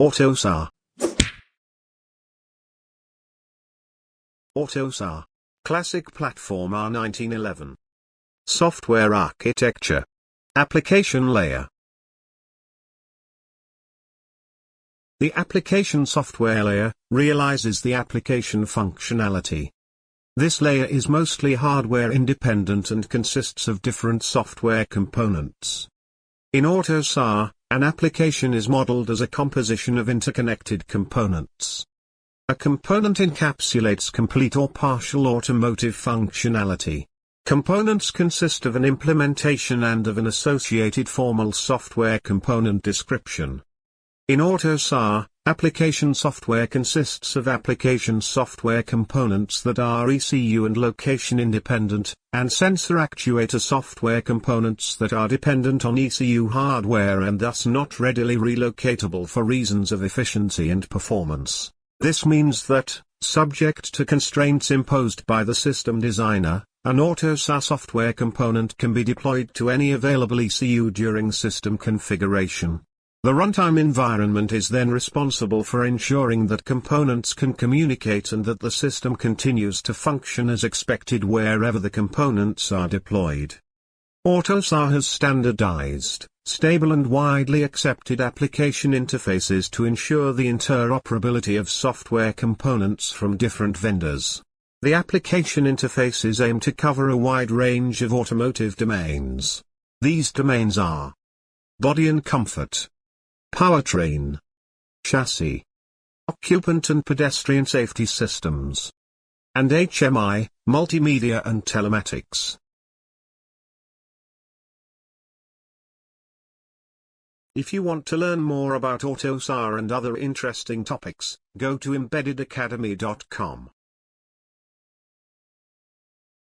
AUTOSAR. AUTOSAR Classic Platform R 1911. Software Architecture. Application Layer. The application software layer realizes the application functionality. This layer is mostly hardware independent and consists of different software components. In AUTOSAR, an application is modeled as a composition of interconnected components. A component encapsulates complete or partial automotive functionality. Components consist of an implementation and of an associated formal software component description. In AUTOSAR, application software consists of application software components that are ECU and location independent, and sensor actuator software components that are dependent on ECU hardware and thus not readily relocatable for reasons of efficiency and performance. This means that, subject to constraints imposed by the system designer, an AUTOSAR software component can be deployed to any available ECU during system configuration. The runtime environment is then responsible for ensuring that components can communicate and that the system continues to function as expected wherever the components are deployed. AUTOSAR has standardized, stable and widely accepted application interfaces to ensure the interoperability of software components from different vendors. The application interfaces aim to cover a wide range of automotive domains. These domains are body and comfort, powertrain, chassis, occupant and pedestrian safety systems, and HMI, multimedia and telematics. If you want to learn more about AUTOSAR and other interesting topics, go to embeddedacademy.com.